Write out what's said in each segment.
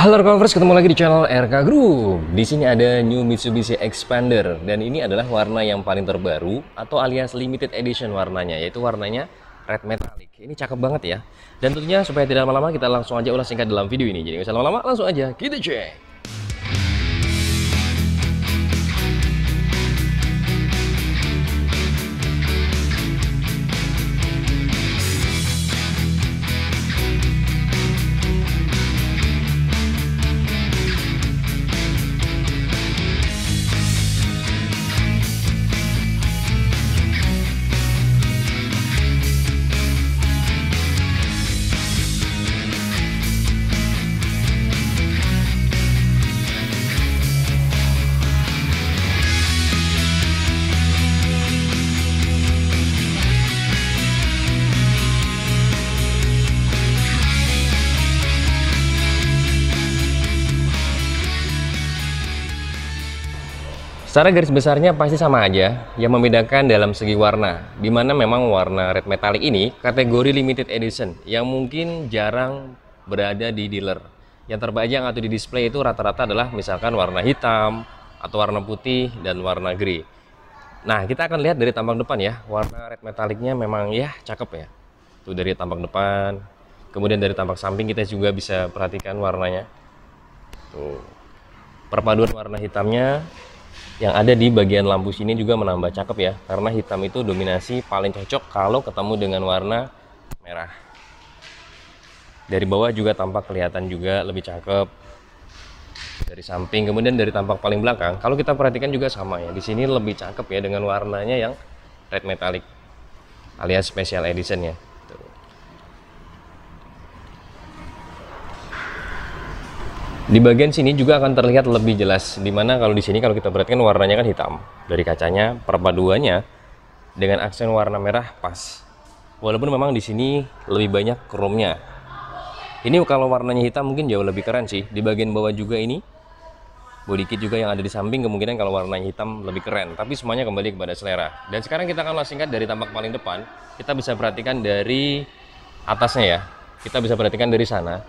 Halo Reconverse, ketemu lagi di channel RK Group. Di sini ada new Mitsubishi Xpander dan ini adalah warna yang paling terbaru atau alias limited edition warnanya, yaitu warnanya red metallic. Ini cakep banget ya. Dan tentunya supaya tidak lama-lama kita langsung aja ulas singkat dalam video ini. Jadi nggak usah lama-lama, langsung aja kita cek. Secara garis besarnya pasti sama aja, yang membedakan dalam segi warna, dimana memang warna red metallic ini kategori limited edition yang mungkin jarang berada di dealer. Yang terpajang atau di display itu rata-rata adalah misalkan warna hitam atau warna putih dan warna grey. Nah, kita akan lihat dari tampak depan ya, warna red metallicnya memang ya cakep ya. Tuh dari tampak depan, kemudian dari tampak samping kita juga bisa perhatikan warnanya. Tuh, perpaduan warna hitamnya yang ada di bagian lampu sini juga menambah cakep ya, karena hitam itu dominasi paling cocok kalau ketemu dengan warna merah. Dari bawah juga tampak kelihatan juga lebih cakep dari samping, kemudian dari tampak paling belakang kalau kita perhatikan juga sama ya, di sini lebih cakep ya dengan warnanya yang red metallic alias special edition ya. Di bagian sini juga akan terlihat lebih jelas, dimana kalau di sini kalau kita perhatikan warnanya kan hitam, dari kacanya perpaduannya dengan aksen warna merah pas. Walaupun memang di sini lebih banyak chrome-nya. Ini kalau warnanya hitam mungkin jauh lebih keren sih. Di bagian bawah juga ini body kit juga yang ada di samping, kemungkinan kalau warnanya hitam lebih keren. Tapi semuanya kembali kepada selera. Dan sekarang kita akan singkat dari tampak paling depan. Kita bisa perhatikan dari atasnya ya. Kita bisa perhatikan dari sana.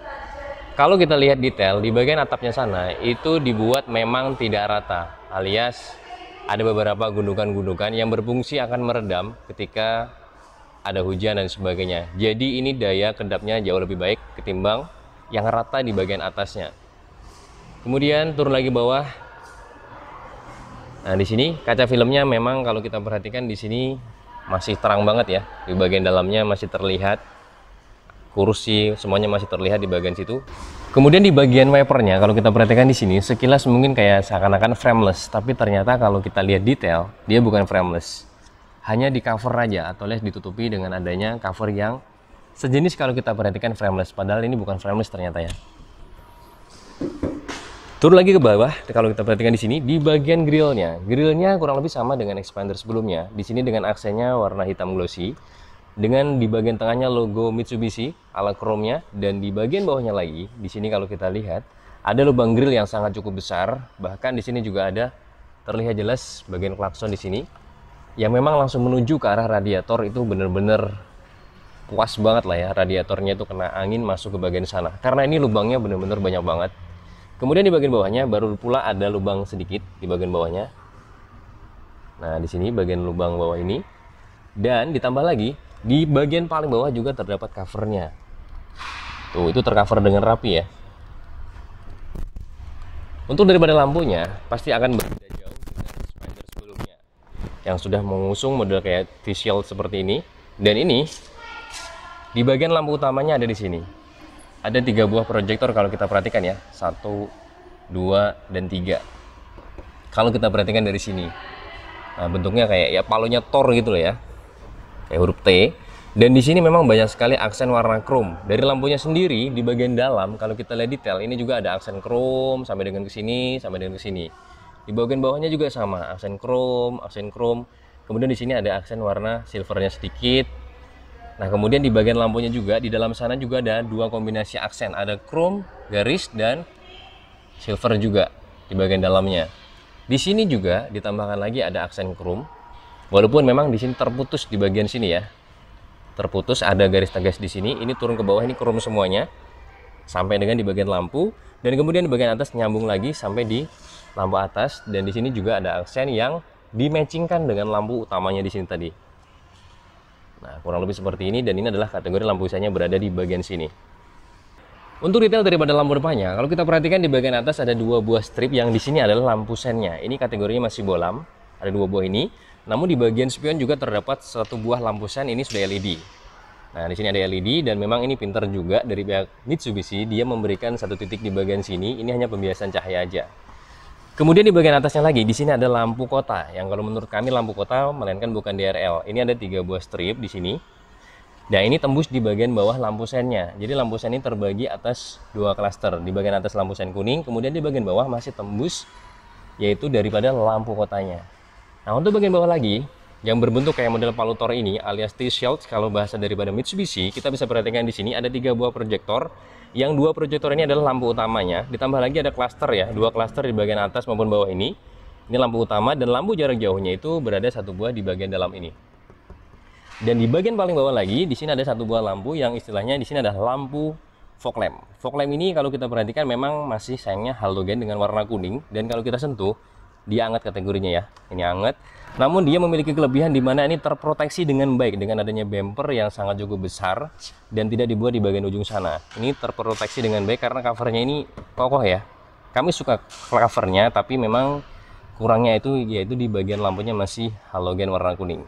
Kalau kita lihat detail di bagian atapnya sana itu dibuat memang tidak rata, alias ada beberapa gundukan-gundukan yang berfungsi akan meredam ketika ada hujan dan sebagainya. Jadi ini daya kedapnya jauh lebih baik ketimbang yang rata di bagian atasnya. Kemudian turun lagi bawah. Nah, di sini kaca filmnya memang kalau kita perhatikan di sini masih terang banget ya. Di bagian dalamnya masih terlihat. Kursi semuanya masih terlihat di bagian situ. Kemudian di bagian wipernya kalau kita perhatikan di sini sekilas mungkin kayak seakan-akan frameless, tapi ternyata kalau kita lihat detail dia bukan frameless. Hanya di cover aja atau alias ditutupi dengan adanya cover yang sejenis kalau kita perhatikan frameless, padahal ini bukan frameless ternyata ya. Turun lagi ke bawah, kalau kita perhatikan di sini di bagian grillnya kurang lebih sama dengan Xpander sebelumnya. Di sini dengan aksennya warna hitam glossy. Dengan di bagian tengahnya logo Mitsubishi ala chrome-nya, dan di bagian bawahnya lagi di sini kalau kita lihat ada lubang grill yang sangat cukup besar, bahkan di sini juga ada terlihat jelas bagian klakson di sini yang memang langsung menuju ke arah radiator. Itu bener-bener puas banget lah ya, radiatornya itu kena angin masuk ke bagian sana karena ini lubangnya bener-bener banyak banget. Kemudian di bagian bawahnya baru pula ada lubang sedikit di bagian bawahnya. Nah, di sini bagian lubang bawah ini, dan ditambah lagi di bagian paling bawah juga terdapat covernya. Tuh, itu tercover dengan rapi ya. Untuk daripada lampunya pasti akan berbeda jauh dengan Xpander sebelumnya yang sudah mengusung model kayak visual seperti ini. Dan ini di bagian lampu utamanya ada di sini. Ada 3 buah proyektor kalau kita perhatikan ya. 1, 2, dan 3. Kalau kita perhatikan dari sini. Nah, bentuknya kayak ya palunya Thor gitu loh ya. Kayak huruf T. Dan di sini memang banyak sekali aksen warna chrome. Dari lampunya sendiri di bagian dalam kalau kita lihat detail ini juga ada aksen chrome sampai dengan ke sini, sampai dengan ke sini. Di bagian bawahnya juga sama, aksen chrome, aksen chrome. Kemudian di sini ada aksen warna silvernya sedikit. Nah, kemudian di bagian lampunya juga di dalam sana juga ada 2 kombinasi aksen, ada chrome, garis, dan silver juga di bagian dalamnya. Di sini juga ditambahkan lagi ada aksen chrome. Walaupun memang di sini terputus di bagian sini ya. Terputus, ada garis tegas di sini. Ini turun ke bawah, ini chrome semuanya. sampai dengan di bagian lampu, dan kemudian di bagian atas nyambung lagi sampai di lampu atas. Dan di sini juga ada aksen yang dimatchingkan dengan lampu utamanya di sini tadi. Nah, kurang lebih seperti ini, dan ini adalah kategori lampu senya berada di bagian sini. Untuk detail daripada lampu depannya, kalau kita perhatikan di bagian atas ada 2 buah strip yang di sini adalah lampu sennya. Ini kategorinya masih bolam, ada 2 buah ini. Namun di bagian spion juga terdapat 1 buah lampu sen, ini sudah LED. Nah, di sini ada LED, dan memang ini pintar juga dari pihak Mitsubishi, dia memberikan 1 titik di bagian sini, ini hanya pembiasan cahaya aja. Kemudian di bagian atasnya lagi, di sini ada lampu kota, yang kalau menurut kami lampu kota melainkan bukan DRL. Ini ada 3 buah strip di sini. Nah, ini tembus di bagian bawah lampu sennya. Jadi lampu sen ini terbagi atas 2 klaster. Di bagian atas lampu sen kuning, kemudian di bagian bawah masih tembus, yaitu daripada lampu kotanya. Nah, untuk bagian bawah lagi, yang berbentuk kayak model palutor ini alias T-shield kalau bahasa daripada Mitsubishi, kita bisa perhatikan di sini ada 3 buah proyektor. Yang 2 proyektor ini adalah lampu utamanya, ditambah lagi ada klaster ya, 2 klaster di bagian atas maupun bawah ini. Ini lampu utama, dan lampu jarak jauhnya itu berada 1 buah di bagian dalam ini. Dan di bagian paling bawah lagi, di sini ada 1 buah lampu yang istilahnya di sini adalah lampu fog lamp. Fog lamp ini kalau kita perhatikan memang masih sayangnya halogen dengan warna kuning, dan kalau kita sentuh dia hangat kategorinya ya, ini hangat. Namun dia memiliki kelebihan di mana ini terproteksi dengan baik dengan adanya bumper yang sangat cukup besar dan tidak dibuat di bagian ujung sana. Ini terproteksi dengan baik karena covernya ini kokoh ya. Kami suka covernya, tapi memang kurangnya itu yaitu di bagian lampunya masih halogen warna kuning.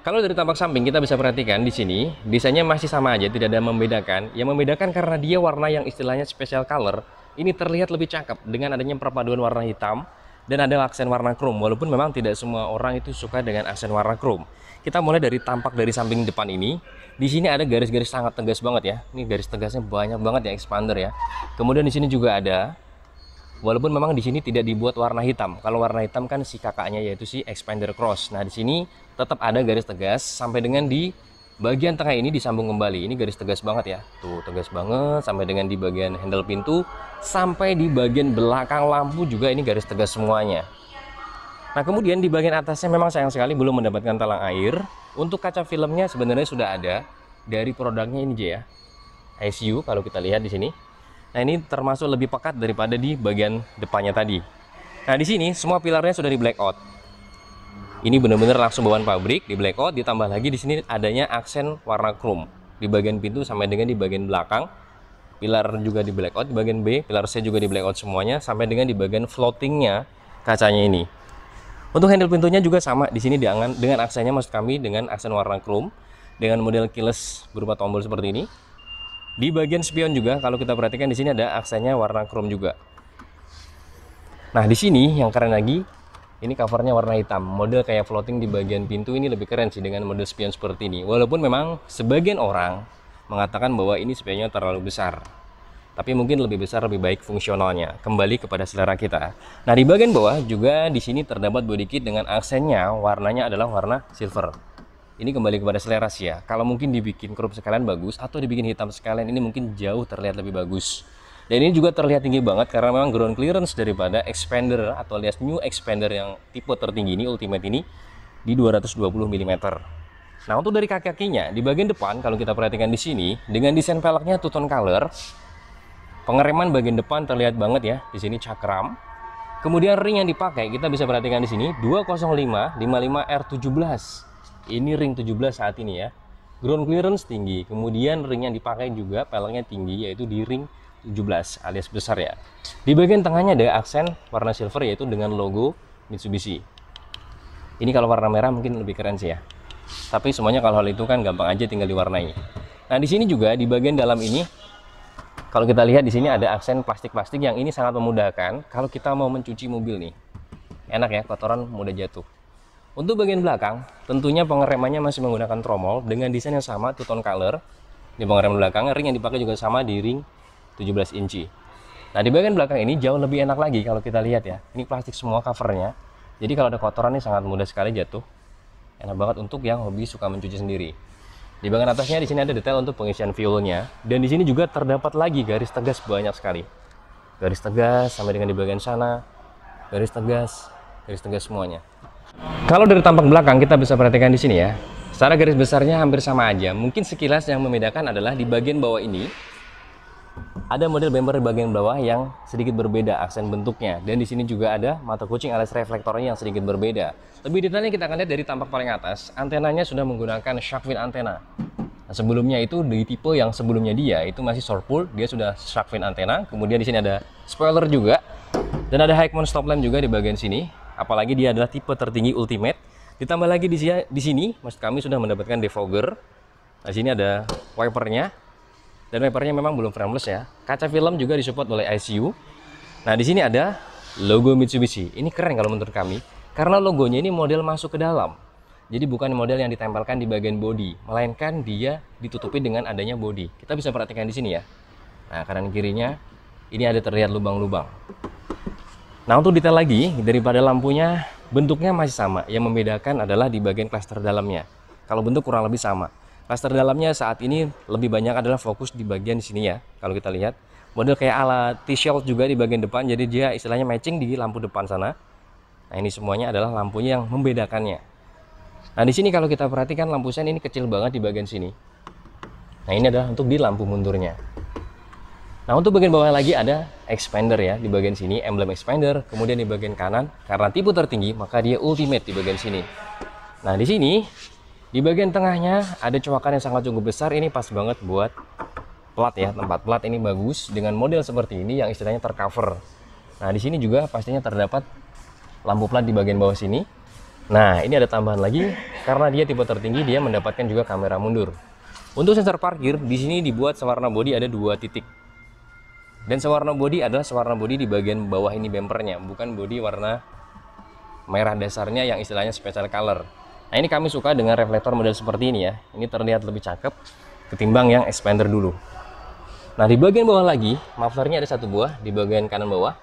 Kalau dari tampak samping kita bisa perhatikan di sini desainnya masih sama aja, tidak ada membedakan. Yang membedakan karena dia warna yang istilahnya special color, ini terlihat lebih cakep dengan adanya perpaduan warna hitam dan ada aksen warna chrome. Walaupun memang tidak semua orang itu suka dengan aksen warna chrome. Kita mulai dari tampak dari samping depan ini. Di sini ada garis-garis sangat tegas banget ya. Ini garis tegasnya banyak banget ya, expander ya. Kemudian di sini juga ada, walaupun memang di sini tidak dibuat warna hitam. Kalau warna hitam kan si kakaknya yaitu si expander cross. Nah, di sini tetap ada garis tegas sampai dengan di bagian tengah ini disambung kembali. Ini garis tegas banget ya. Tuh, tegas banget sampai dengan di bagian handle pintu sampai di bagian belakang lampu juga ini garis tegas semuanya. Nah, kemudian di bagian atasnya memang sayang sekali belum mendapatkan talang air. Untuk kaca filmnya sebenarnya sudah ada dari produknya ini aja ya. ISU kalau kita lihat di sini. Nah, ini termasuk lebih pekat daripada di bagian depannya tadi. Nah, di sini semua pilarnya sudah di blackout. Ini benar-benar langsung bawaan pabrik di blackout, ditambah lagi di sini adanya aksen warna chrome di bagian pintu sampai dengan di bagian belakang. Pilar juga di blackout di bagian B, pilar C juga di blackout semuanya sampai dengan di bagian floatingnya kacanya ini. Untuk handle pintunya juga sama di sini dengan aksennya maksud kami dengan aksen warna chrome dengan model keyless berupa tombol seperti ini. Di bagian spion juga kalau kita perhatikan di sini ada aksennya warna chrome juga. Nah, di sini yang keren lagi, ini covernya warna hitam, model kayak floating di bagian pintu. Ini lebih keren sih dengan model spion seperti ini. Walaupun memang sebagian orang mengatakan bahwa ini spionnya terlalu besar, tapi mungkin lebih besar lebih baik fungsionalnya. Kembali kepada selera kita. Nah, di bagian bawah juga di sini terdapat body kit dengan aksennya warnanya adalah warna silver. Ini kembali kepada selera sih ya. Kalau mungkin dibikin chrome sekalian bagus atau dibikin hitam sekalian, ini mungkin jauh terlihat lebih bagus. Dan ini juga terlihat tinggi banget karena memang ground clearance daripada expander atau alias new expander yang tipe tertinggi ini, ultimate ini, di 220 mm. Nah, untuk dari kaki-kakinya di bagian depan kalau kita perhatikan di sini dengan desain velgnya two tone color, pengereman bagian depan terlihat banget ya. Di sini cakram. Kemudian ring yang dipakai kita bisa perhatikan di sini 205 55 R17. Ini ring 17 saat ini ya. Ground clearance tinggi. Kemudian ring yang dipakai juga peleknya tinggi yaitu di ring 17 alias besar ya. Di bagian tengahnya ada aksen warna silver yaitu dengan logo Mitsubishi. Ini kalau warna merah mungkin lebih keren sih ya. Tapi semuanya kalau hal itu kan gampang aja tinggal diwarnai. Nah, di sini juga di bagian dalam ini kalau kita lihat di sini ada aksen plastik-plastik yang ini sangat memudahkan kalau kita mau mencuci mobil nih. Enak ya, kotoran mudah jatuh. Untuk bagian belakang tentunya pengeremannya masih menggunakan tromol dengan desain yang sama two tone color. Di pengerem belakang ring yang dipakai juga sama di ring 17 inci. Nah, di bagian belakang ini jauh lebih enak lagi kalau kita lihat ya. Ini plastik semua covernya. Jadi kalau ada kotoran ini sangat mudah sekali jatuh. Enak banget untuk yang hobi suka mencuci sendiri. Di bagian atasnya di sini ada detail untuk pengisian fuelnya dan di sini juga terdapat lagi garis tegas banyak sekali. Garis tegas sampai dengan di bagian sana. Garis tegas semuanya. Kalau dari tampak belakang kita bisa perhatikan di sini ya. Secara garis besarnya hampir sama aja. Mungkin sekilas yang membedakan adalah di bagian bawah ini ada model bumper di bagian bawah yang sedikit berbeda aksen bentuknya, dan di sini juga ada mata kucing alias reflektornya yang sedikit berbeda. Lebih detailnya kita akan lihat dari tampak paling atas. Antenanya sudah menggunakan shark fin antena. Nah, sebelumnya itu di tipe yang sebelumnya dia itu masih short pull, dia sudah shark fin antena. Kemudian di sini ada spoiler juga, dan ada high mount stop lamp juga di bagian sini. Apalagi dia adalah tipe tertinggi ultimate. Ditambah lagi di sini, maksud kami sudah mendapatkan defogger. Nah, di sini ada wipernya. Dan wipernya memang belum frameless ya. Kaca film juga disupport oleh ICU. Nah, di sini ada logo Mitsubishi. Ini keren kalau menurut kami, karena logonya ini model masuk ke dalam. Jadi bukan model yang ditempelkan di bagian bodi, melainkan dia ditutupi dengan adanya bodi. Kita bisa perhatikan di sini ya. Nah, kanan kirinya ini ada terlihat lubang-lubang. Nah, untuk detail lagi daripada lampunya, bentuknya masih sama. Yang membedakan adalah di bagian klaster dalamnya. Kalau bentuk kurang lebih sama. Klaster dalamnya saat ini lebih banyak adalah fokus di bagian sini ya. Kalau kita lihat model kayak ala T-shield juga di bagian depan, jadi dia istilahnya matching di lampu depan sana. Nah, ini semuanya adalah lampunya yang membedakannya. Nah, di sini kalau kita perhatikan lampu sen ini kecil banget di bagian sini. Nah, ini adalah untuk di lampu mundurnya. Nah, untuk bagian bawah lagi ada expander ya di bagian sini, emblem expander. Kemudian di bagian kanan karena tipe tertinggi maka dia ultimate di bagian sini. Nah, di sini di bagian tengahnya ada coakan yang sangat cukup besar. Ini pas banget buat plat ya, tempat plat ini bagus dengan model seperti ini yang istilahnya tercover. Nah, di sini juga pastinya terdapat lampu plat di bagian bawah sini. Nah, ini ada tambahan lagi karena dia tipe tertinggi, dia mendapatkan juga kamera mundur. Untuk sensor parkir di sini dibuat sewarna bodi ada 2 titik. Dan sewarna bodi adalah sewarna bodi di bagian bawah ini bumpernya, bukan bodi warna merah dasarnya yang istilahnya special color. Nah, ini kami suka dengan reflektor model seperti ini ya. Ini terlihat lebih cakep ketimbang yang expander dulu. Nah, di bagian bawah lagi, mufflernya ada 1 buah di bagian kanan bawah.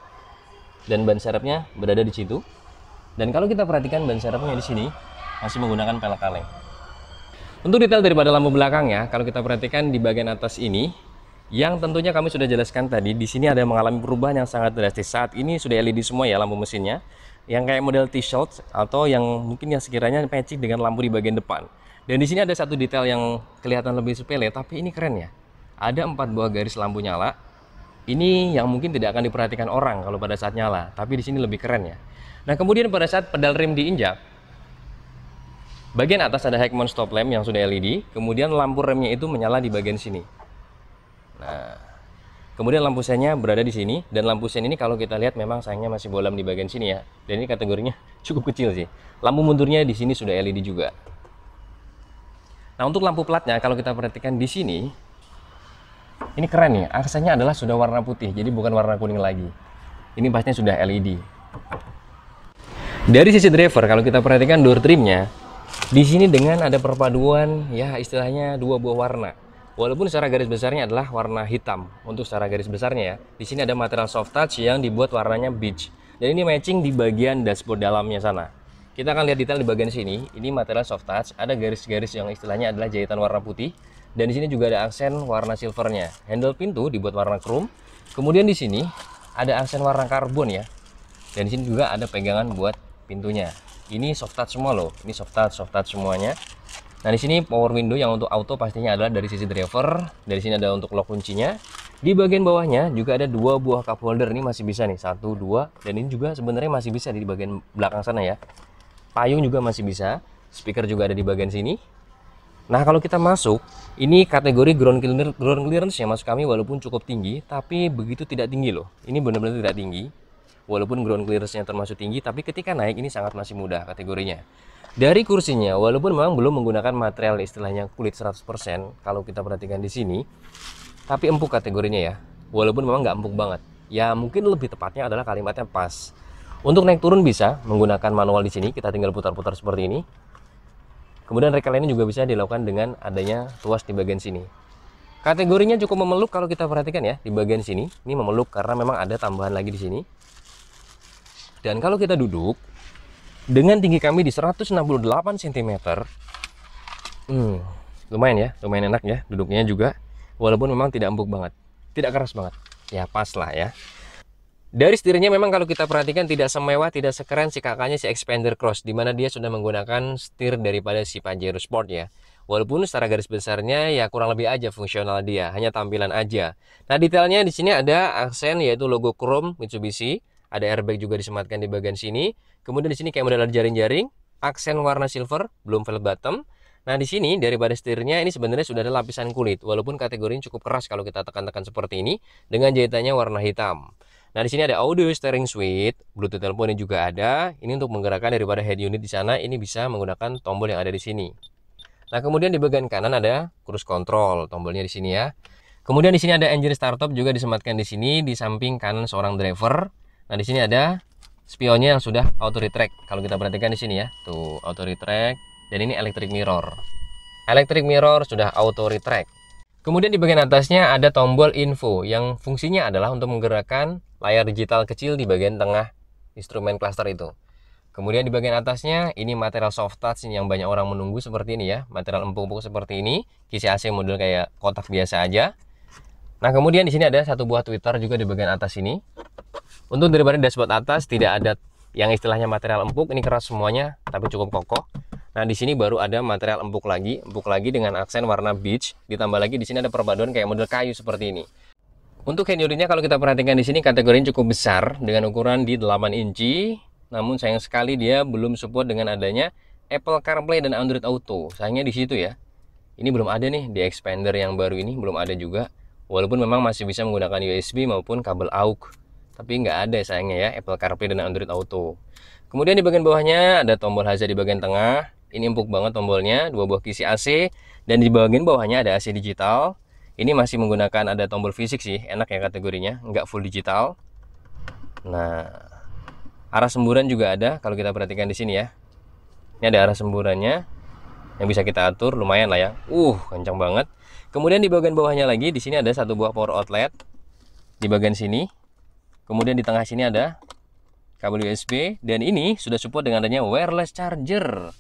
Dan ban serepnya berada di situ. Dan kalau kita perhatikan ban serepnya di sini masih menggunakan pelek kaleng. Untuk detail daripada lampu belakangnya, kalau kita perhatikan di bagian atas ini, yang tentunya kami sudah jelaskan tadi, di sini ada mengalami perubahan yang sangat drastis. Saat ini sudah LED semua ya lampu mesinnya. Yang kayak model T-shield atau yang mungkin yang sekiranya matching dengan lampu di bagian depan. Dan di sini ada satu detail yang kelihatan lebih sepele, tapi ini keren ya. Ada 4 buah garis lampu nyala. Ini yang mungkin tidak akan diperhatikan orang kalau pada saat nyala, tapi di sini lebih keren ya. Nah, kemudian pada saat pedal rem diinjak, bagian atas ada high mount stop lamp yang sudah LED, kemudian lampu remnya itu menyala di bagian sini. Nah, kemudian lampu sennya berada di sini, dan lampu sen ini kalau kita lihat memang sayangnya masih bolam di bagian sini ya. Dan ini kategorinya cukup kecil sih. Lampu mundurnya di sini sudah LED juga. Nah, untuk lampu platnya kalau kita perhatikan di sini, ini keren nih. Aksennya adalah sudah warna putih, jadi bukan warna kuning lagi. Ini pastinya sudah LED. Dari sisi driver kalau kita perhatikan door trimnya, di sini dengan ada perpaduan ya istilahnya 2 buah warna. Walaupun secara garis besarnya adalah warna hitam untuk secara garis besarnya ya. Di sini ada material soft touch yang dibuat warnanya beige. Dan ini matching di bagian dashboard dalamnya sana. Kita akan lihat detail di bagian sini. Ini material soft touch, ada garis-garis yang istilahnya adalah jahitan warna putih. Dan di sini juga ada aksen warna silvernya. Handle pintu dibuat warna chrome. Kemudian di sini ada aksen warna karbon ya. Dan di sini juga ada pegangan buat pintunya. Ini soft touch semua loh. Ini soft touch semuanya. Nah, di sini power window yang untuk auto pastinya adalah dari sisi driver. Dari sini ada untuk lock kuncinya. Di bagian bawahnya juga ada 2 buah cup holder. Ini masih bisa nih, 1, 2. Dan ini juga sebenarnya masih bisa di bagian belakang sana ya. Payung juga masih bisa. Speaker juga ada di bagian sini. Nah, kalau kita masuk, ini kategori ground clearance ya maksud kami, walaupun cukup tinggi, tapi begitu tidak tinggi loh. Ini benar-benar tidak tinggi. Walaupun ground clearance-nya termasuk tinggi, tapi ketika naik ini sangat masih mudah kategorinya. Dari kursinya, walaupun memang belum menggunakan material istilahnya kulit 100%, kalau kita perhatikan di sini, tapi empuk kategorinya ya. Walaupun memang nggak empuk banget. Ya mungkin lebih tepatnya adalah kalimatnya pas. Untuk naik turun bisa menggunakan manual di sini, kita tinggal putar-putar seperti ini. Kemudian recline juga bisa dilakukan dengan adanya tuas di bagian sini. Kategorinya cukup memeluk kalau kita perhatikan ya di bagian sini. Ini memeluk karena memang ada tambahan lagi di sini. Dan kalau kita duduk dengan tinggi kami di 168 cm, lumayan ya, lumayan enak ya duduknya juga. Walaupun memang tidak empuk banget, tidak keras banget, ya pas lah ya. Dari setirnya memang kalau kita perhatikan tidak semewah, tidak sekeren si kakaknya si Expander Cross, dimana dia sudah menggunakan setir daripada si Pajero Sport ya. Walaupun secara garis besarnya ya kurang lebih aja fungsional dia, hanya tampilan aja. Nah, detailnya di sini ada aksen yaitu logo chrome Mitsubishi, ada airbag juga disematkan di bagian sini. Kemudian di sini kayak model jaring-jaring, aksen warna silver, belum velvet bottom. Nah, di sini daripada setirnya ini sebenarnya sudah ada lapisan kulit, walaupun kategorinya cukup keras kalau kita tekan-tekan seperti ini dengan jahitannya warna hitam. Nah, di sini ada audio steering suite, Bluetooth telepon ini juga ada. Ini untuk menggerakkan daripada head unit di sana, ini bisa menggunakan tombol yang ada di sini. Nah, kemudian di bagian kanan ada cruise control, tombolnya di sini ya. Kemudian di sini ada engine startup juga disematkan di sini di samping kanan seorang driver. Nah, di sini ada spionnya yang sudah auto retract. Kalau kita perhatikan di sini ya, tuh auto retract dan ini electric mirror. Electric mirror sudah auto retract. Kemudian di bagian atasnya ada tombol info yang fungsinya adalah untuk menggerakkan layar digital kecil di bagian tengah instrumen cluster itu. Kemudian di bagian atasnya ini material soft touch yang banyak orang menunggu seperti ini ya, material empuk-empuk seperti ini, kisi AC model kayak kotak biasa aja. Nah, kemudian di sini ada satu buah tweeter juga di bagian atas ini. Untuk daripada dashboard atas tidak ada yang istilahnya material empuk, ini keras semuanya tapi cukup kokoh. Nah, di sini baru ada material empuk lagi dengan aksen warna beige. Ditambah lagi di sini ada perpaduan kayak model kayu seperti ini. Untuk head unitnya kalau kita perhatikan di sini kategorinya cukup besar dengan ukuran di 8 inci. Namun sayang sekali dia belum support dengan adanya Apple CarPlay dan Android Auto. Sayangnya di situ ya. Ini belum ada nih di expander yang baru ini, belum ada juga. Walaupun memang masih bisa menggunakan USB maupun kabel AUX. Tapi nggak ada sayangnya ya Apple CarPlay dan Android Auto. Kemudian di bagian bawahnya ada tombol hazard di bagian tengah. Ini empuk banget tombolnya, dua buah kisi AC, dan di bagian bawahnya ada AC digital. Ini masih menggunakan ada tombol fisik sih, enak ya kategorinya, nggak full digital. Nah, arah semburan juga ada kalau kita perhatikan di sini ya. Ini ada arah semburannya yang bisa kita atur, lumayan lah ya. Kencang banget. Kemudian di bagian bawahnya lagi di sini ada satu buah power outlet di bagian sini. Kemudian di tengah sini ada kabel USB dan ini sudah support dengan adanya wireless charger.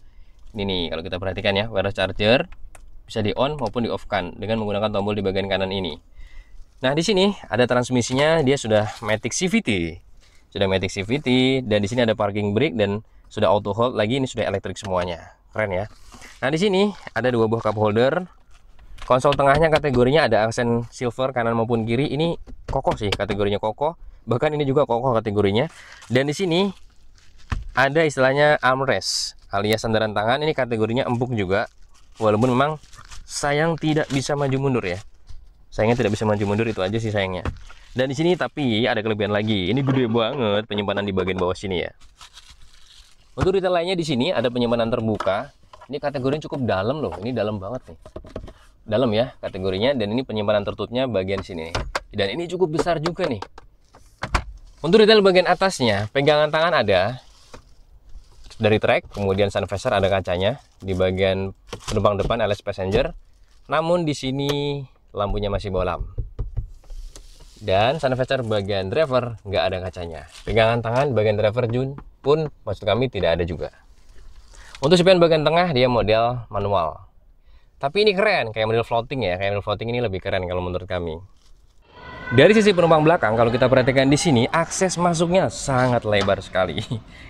Ini nih kalau kita perhatikan ya, wireless charger bisa di on maupun di off kan dengan menggunakan tombol di bagian kanan ini. Nah, di sini ada transmisinya, dia sudah Matic CVT. Sudah Matic CVT dan di sini ada parking brake dan sudah auto hold lagi, ini sudah elektrik semuanya. Keren ya. Nah, di sini ada dua buah cup holder. Konsol tengahnya kategorinya ada aksen silver kanan maupun kiri. Ini kokoh sih, kategorinya kokoh. Bahkan ini juga kokoh kategorinya. Dan di sini ada istilahnya armrest alias sandaran tangan, ini kategorinya empuk juga. Walaupun memang sayang tidak bisa maju mundur ya. Sayangnya tidak bisa maju mundur, itu aja sih sayangnya. Dan di sini tapi ada kelebihan lagi. Ini gede banget penyimpanan di bagian bawah sini ya. Untuk detail lainnya di sini ada penyimpanan terbuka. Ini kategorinya cukup dalam loh. Ini dalam banget nih. Dalam ya kategorinya, dan ini penyimpanan tertutupnya bagian sini. Dan ini cukup besar juga nih. Untuk detail bagian atasnya, pegangan tangan ada dari track, kemudian sun visor ada kacanya di bagian penumpang depan alias passenger. Namun di sini lampunya masih bolam. Dan sun visor bagian driver nggak ada kacanya. Pegangan tangan bagian driver pun maksud kami tidak ada juga. Untuk spion bagian tengah dia model manual. Tapi ini keren, kayak model floating ya. Kayak model floating ini lebih keren kalau menurut kami. Dari sisi penumpang belakang, kalau kita perhatikan di sini, akses masuknya sangat lebar sekali.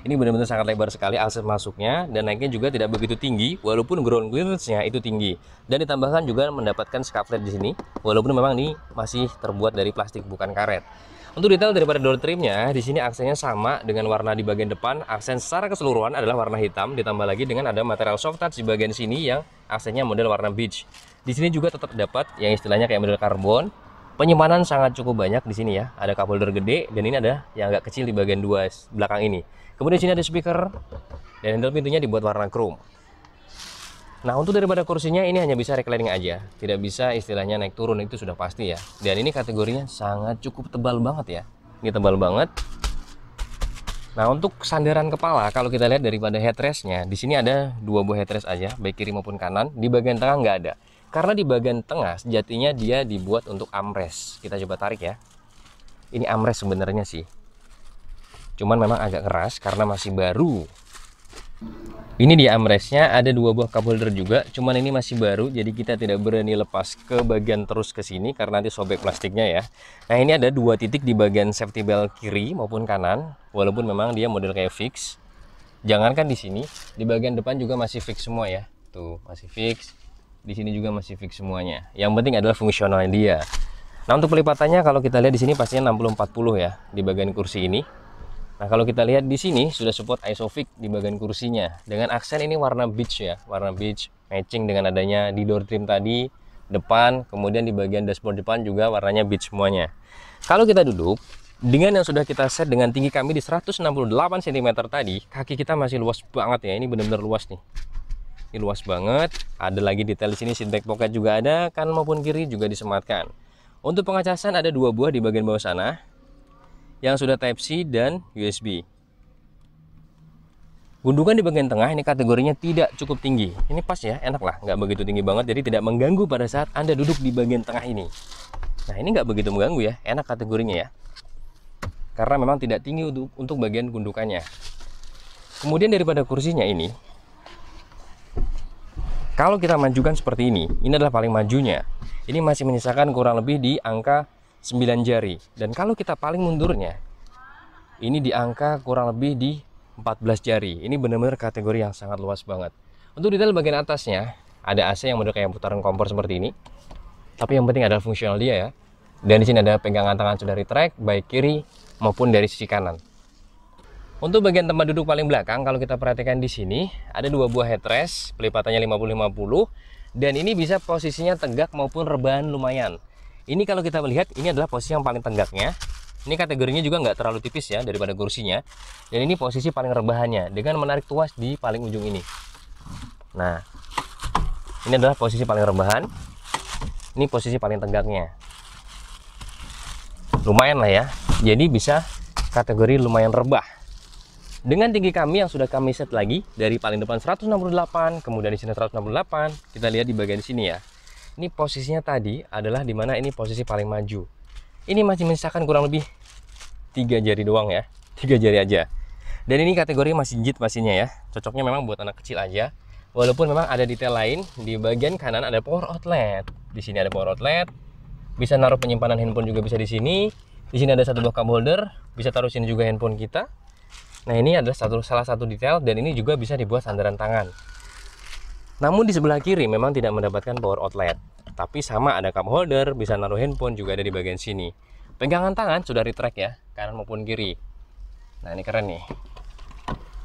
Ini benar-benar sangat lebar sekali akses masuknya, dan naiknya juga tidak begitu tinggi, walaupun ground clearance-nya itu tinggi. Dan ditambahkan juga mendapatkan skylight di sini, walaupun memang ini masih terbuat dari plastik bukan karet. Untuk detail daripada door trimnya, di sini aksennya sama dengan warna di bagian depan. Aksen secara keseluruhan adalah warna hitam, ditambah lagi dengan ada material soft touch di bagian sini yang aksennya model warna beige. Di sini juga tetap dapat yang istilahnya kayak model karbon. Penyimpanan sangat cukup banyak di sini ya. Ada cup holder gede dan ini ada yang agak kecil di bagian dua belakang ini. Kemudian di sini ada speaker dan handle pintunya dibuat warna chrome. Nah, untuk daripada kursinya ini hanya bisa reclining aja, tidak bisa istilahnya naik turun, itu sudah pasti ya. Dan ini kategorinya sangat cukup tebal banget ya. Ini tebal banget. Nah, untuk sandaran kepala kalau kita lihat daripada headrestnya, di sini ada dua buah headrest aja, baik kiri maupun kanan. Di bagian tengah nggak ada. Karena di bagian tengah sejatinya dia dibuat untuk armrest. Kita coba tarik ya. Ini armrest sebenarnya sih. Cuman memang agak keras karena masih baru. Ini di armrestnya ada dua buah cup holder juga. Cuman ini masih baru, jadi kita tidak berani lepas ke bagian terus ke sini karena nanti sobek plastiknya ya. Nah, ini ada dua titik di bagian safety belt kiri maupun kanan. Walaupun memang dia model kayak fix. Jangankan di sini, di bagian depan juga masih fix semua ya. Tuh, masih fix. Di sini juga masih fix semuanya. Yang penting adalah fungsionalnya dia. Nah, untuk pelipatannya kalau kita lihat di sini pastinya 60-40 ya di bagian kursi ini. Nah, kalau kita lihat di sini sudah support Isofix di bagian kursinya dengan aksen ini warna beige ya, warna beige matching dengan adanya di door trim tadi depan, kemudian di bagian dashboard depan juga warnanya beige semuanya. Kalau kita duduk dengan yang sudah kita set dengan tinggi kami di 168 cm tadi, kaki kita masih luas banget ya. Ini benar-benar luas nih. Ini luas banget. Ada lagi detail di sini, seat back pocket juga ada, kanan maupun kiri juga disematkan. Untuk pengacasan ada 2 buah di bagian bawah sana yang sudah Type C dan USB. Gundukan di bagian tengah ini kategorinya tidak cukup tinggi. Ini pas ya, enak lah, nggak begitu tinggi banget, jadi tidak mengganggu pada saat Anda duduk di bagian tengah ini. Nah, ini nggak begitu mengganggu ya, enak kategorinya ya. Karena memang tidak tinggi untuk bagian gundukannya. Kemudian daripada kursinya ini, kalau kita majukan seperti ini adalah paling majunya. Ini masih menyisakan kurang lebih di angka 9 jari. Dan kalau kita paling mundurnya, ini di angka kurang lebih di 14 jari. Ini benar-benar kategori yang sangat luas banget. Untuk detail bagian atasnya, ada AC yang model kayak putaran kompor seperti ini. Tapi yang penting adalah fungsional dia ya. Dan di sini ada pegangan tangan sudah retract, baik kiri maupun dari sisi kanan. Untuk bagian tempat duduk paling belakang, kalau kita perhatikan di sini ada 2 buah headrest, pelipatannya 50-50, dan ini bisa posisinya tegak maupun rebahan lumayan. Ini kalau kita melihat, ini adalah posisi yang paling tegaknya. Ini kategorinya juga nggak terlalu tipis ya daripada kursinya. Dan ini posisi paling rebahannya dengan menarik tuas di paling ujung ini. Nah, ini adalah posisi paling rebahan. Ini posisi paling tegaknya. Lumayan lah ya. Jadi bisa kategori lumayan rebah. Dengan tinggi kami yang sudah kami set lagi dari paling depan 168, kemudian di sini 168. Kita lihat di bagian sini ya. Ini posisinya tadi adalah dimana ini posisi paling maju. Ini masih menyisakan kurang lebih 3 jari doang ya. 3 jari aja. Dan ini kategori masih jit pastinya ya. Cocoknya memang buat anak kecil aja. Walaupun memang ada detail lain, di bagian kanan ada power outlet. Di sini ada power outlet. Bisa naruh penyimpanan handphone juga bisa di sini. Di sini ada 1 buah cup holder, bisa taruh sini juga handphone kita. Nah, ini adalah salah satu detail, dan ini juga bisa dibuat sandaran tangan. Namun di sebelah kiri memang tidak mendapatkan power outlet. Tapi sama ada cup holder, bisa naruh handphone juga ada di bagian sini. Pegangan tangan sudah retract ya, kanan maupun kiri. Nah, ini keren nih.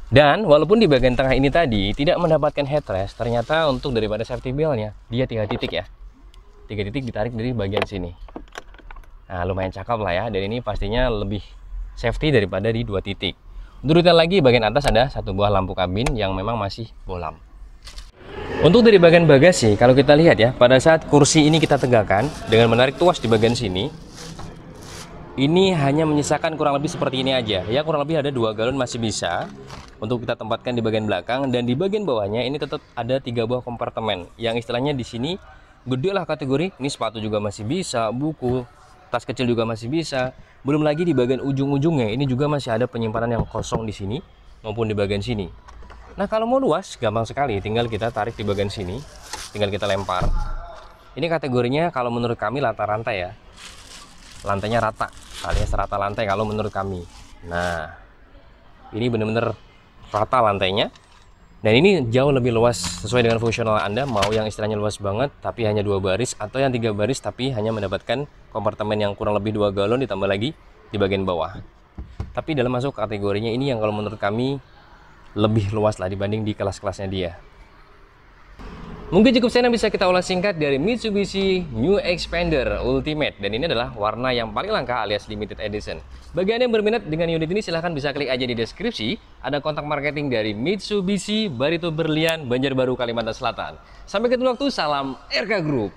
Dan walaupun di bagian tengah ini tadi tidak mendapatkan headrest, ternyata untuk daripada safety belt-nya dia 3 titik ya. 3 titik ditarik dari bagian sini. Nah, lumayan cakep lah ya, dan ini pastinya lebih safety daripada di 2 titik. Untuk detail lagi, bagian atas ada 1 buah lampu kabin yang memang masih bolam. Untuk dari bagian bagasi, kalau kita lihat ya, pada saat kursi ini kita tegakkan dengan menarik tuas di bagian sini, ini hanya menyisakan kurang lebih seperti ini aja. Ya, kurang lebih ada 2 galon masih bisa untuk kita tempatkan di bagian belakang, dan di bagian bawahnya ini tetap ada 3 buah kompartemen yang istilahnya di sini gede lah kategori. Ini sepatu juga masih bisa, buku, tas kecil juga masih bisa. Belum lagi di bagian ujung-ujungnya ini juga masih ada penyimpanan yang kosong di sini maupun di bagian sini. Nah, kalau mau luas gampang sekali, tinggal kita tarik di bagian sini, tinggal kita lempar. Ini kategorinya kalau menurut kami rata rantai ya. Lantainya rata, alias rata lantai kalau menurut kami. Nah, ini benar-benar rata lantainya. Dan ini jauh lebih luas sesuai dengan fungsional Anda, mau yang istilahnya luas banget tapi hanya 2 baris, atau yang 3 baris tapi hanya mendapatkan kompartemen yang kurang lebih 2 galon ditambah lagi di bagian bawah. Tapi dalam masuk kategorinya ini yang kalau menurut kami lebih luas lah dibanding di kelas-kelasnya dia. Mungkin cukup sekian bisa kita ulas singkat dari Mitsubishi New Xpander Ultimate, dan ini adalah warna yang paling langka alias limited edition. Bagi Anda yang berminat dengan unit ini, silahkan bisa klik aja di deskripsi, ada kontak marketing dari Mitsubishi Barito Berlian, Banjarbaru, Kalimantan Selatan. Sampai ketemu waktu, salam RK Group.